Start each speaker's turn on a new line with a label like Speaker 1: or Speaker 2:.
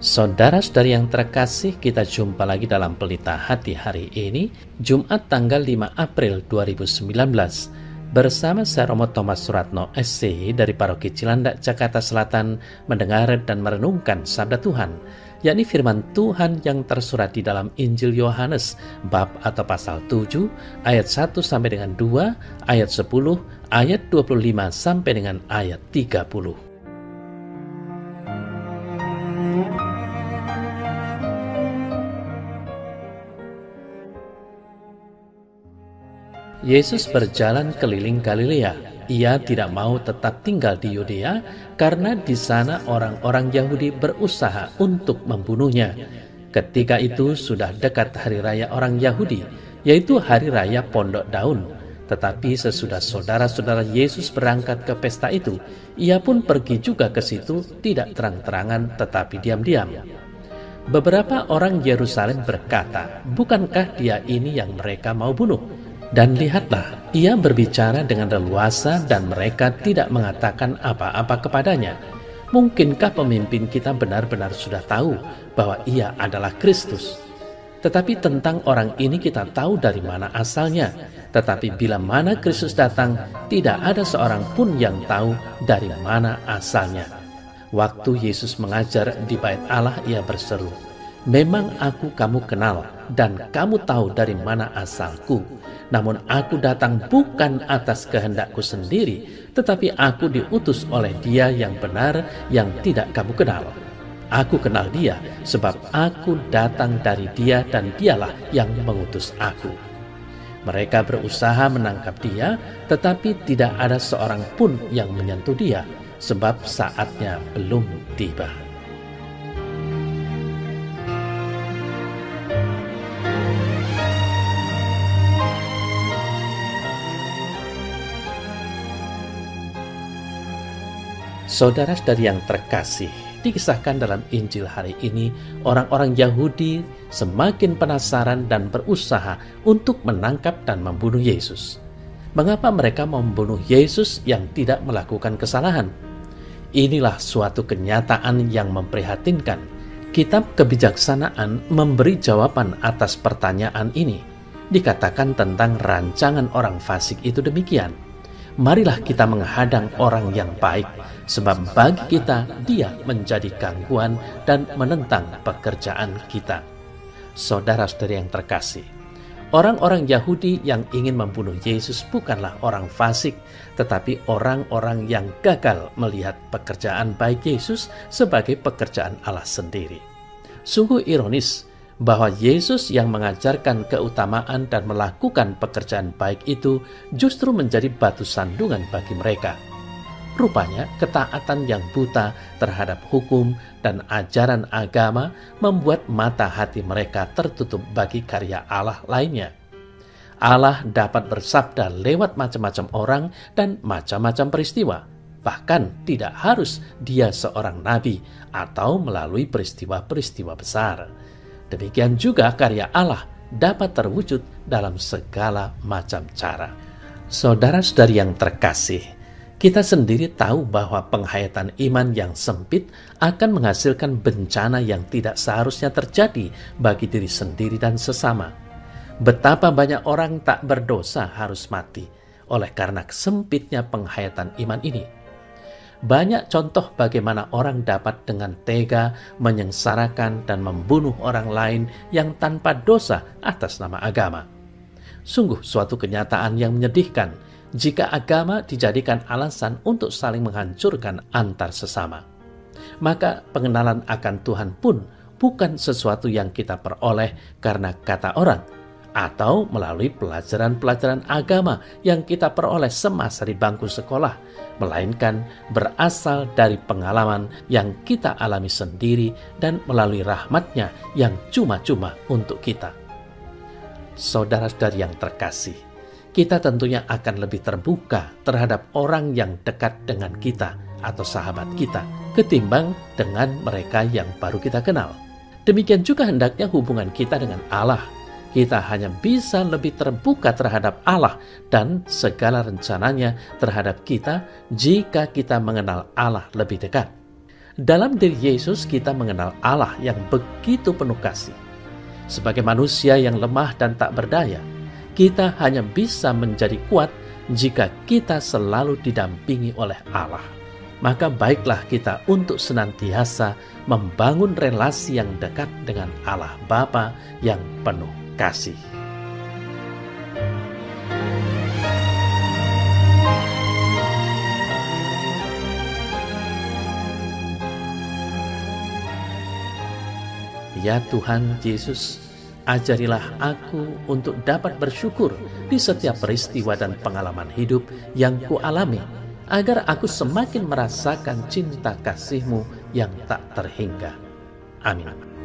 Speaker 1: Saudara-saudari yang terkasih, kita jumpa lagi dalam Pelita Hati hari ini, Jumat tanggal 5 April 2019. Bersama saya Romo Thomas Suratno SC dari Paroki Cilandak, Jakarta Selatan, mendengar dan merenungkan Sabda Tuhan, yakni firman Tuhan yang tersurat di dalam Injil Yohanes, bab atau pasal 7, ayat 1 sampai dengan 2, ayat 10, ayat 25 sampai dengan ayat 30. Yesus berjalan keliling Galilea. Ia tidak mau tetap tinggal di Yudea karena di sana orang-orang Yahudi berusaha untuk membunuhnya. Ketika itu sudah dekat hari raya orang Yahudi, yaitu hari raya Pondok Daun. Tetapi sesudah saudara-saudara Yesus berangkat ke pesta itu, ia pun pergi juga ke situ, tidak terang-terangan tetapi diam-diam. Beberapa orang Yerusalem berkata, "Bukankah dia ini yang mereka mau bunuh?" Dan lihatlah, ia berbicara dengan leluasa dan mereka tidak mengatakan apa-apa kepadanya. Mungkinkah pemimpin kita benar-benar sudah tahu bahwa ia adalah Kristus? Tetapi tentang orang ini kita tahu dari mana asalnya. Tetapi bila mana Kristus datang, tidak ada seorang pun yang tahu dari mana asalnya. Waktu Yesus mengajar di Bait Allah, ia berseru, "Memang aku kamu kenal, dan kamu tahu dari mana asalku. Namun aku datang bukan atas kehendakku sendiri, tetapi aku diutus oleh Dia yang benar yang tidak kamu kenal. Aku kenal Dia, sebab aku datang dari Dia dan Dialah yang mengutus aku." Mereka berusaha menangkap Dia, tetapi tidak ada seorang pun yang menyentuh Dia, sebab saatnya belum tiba. Saudara-saudari yang terkasih, dikisahkan dalam Injil hari ini, orang-orang Yahudi semakin penasaran dan berusaha untuk menangkap dan membunuh Yesus. Mengapa mereka membunuh Yesus yang tidak melakukan kesalahan? Inilah suatu kenyataan yang memprihatinkan. Kitab Kebijaksanaan memberi jawaban atas pertanyaan ini. Dikatakan tentang rancangan orang fasik itu demikian. Marilah kita menghadang orang yang baik, sebab bagi kita dia menjadi gangguan dan menentang pekerjaan kita. Saudara-saudari yang terkasih, orang-orang Yahudi yang ingin membunuh Yesus bukanlah orang fasik, tetapi orang-orang yang gagal melihat pekerjaan baik Yesus sebagai pekerjaan Allah sendiri. Sungguh ironis bahwa Yesus yang mengajarkan keutamaan dan melakukan pekerjaan baik itu justru menjadi batu sandungan bagi mereka. Rupanya ketaatan yang buta terhadap hukum dan ajaran agama membuat mata hati mereka tertutup bagi karya Allah lainnya. Allah dapat bersabda lewat macam-macam orang dan macam-macam peristiwa. Bahkan tidak harus dia seorang nabi atau melalui peristiwa-peristiwa besar. Demikian juga karya Allah dapat terwujud dalam segala macam cara. Saudara-saudari yang terkasih, kita sendiri tahu bahwa penghayatan iman yang sempit akan menghasilkan bencana yang tidak seharusnya terjadi bagi diri sendiri dan sesama. Betapa banyak orang tak berdosa harus mati oleh karena sempitnya penghayatan iman ini. Banyak contoh bagaimana orang dapat dengan tega menyengsarakan dan membunuh orang lain yang tanpa dosa atas nama agama. Sungguh suatu kenyataan yang menyedihkan jika agama dijadikan alasan untuk saling menghancurkan antar sesama. Maka pengenalan akan Tuhan pun bukan sesuatu yang kita peroleh karena kata orang, atau melalui pelajaran-pelajaran agama yang kita peroleh semasa di bangku sekolah, melainkan berasal dari pengalaman yang kita alami sendiri dan melalui rahmat-Nya yang cuma-cuma untuk kita. Saudara-saudari yang terkasih, kita tentunya akan lebih terbuka terhadap orang yang dekat dengan kita atau sahabat kita ketimbang dengan mereka yang baru kita kenal. Demikian juga hendaknya hubungan kita dengan Allah. Kita hanya bisa lebih terbuka terhadap Allah dan segala rencananya terhadap kita jika kita mengenal Allah lebih dekat. Dalam diri Yesus kita mengenal Allah yang begitu penuh kasih. Sebagai manusia yang lemah dan tak berdaya, kita hanya bisa menjadi kuat jika kita selalu didampingi oleh Allah. Maka baiklah kita untuk senantiasa membangun relasi yang dekat dengan Allah Bapa yang penuh kasih. Ya Tuhan Yesus, ajarilah aku untuk dapat bersyukur di setiap peristiwa dan pengalaman hidup yang kualami, agar aku semakin merasakan cinta kasih-Mu yang tak terhingga. Amin.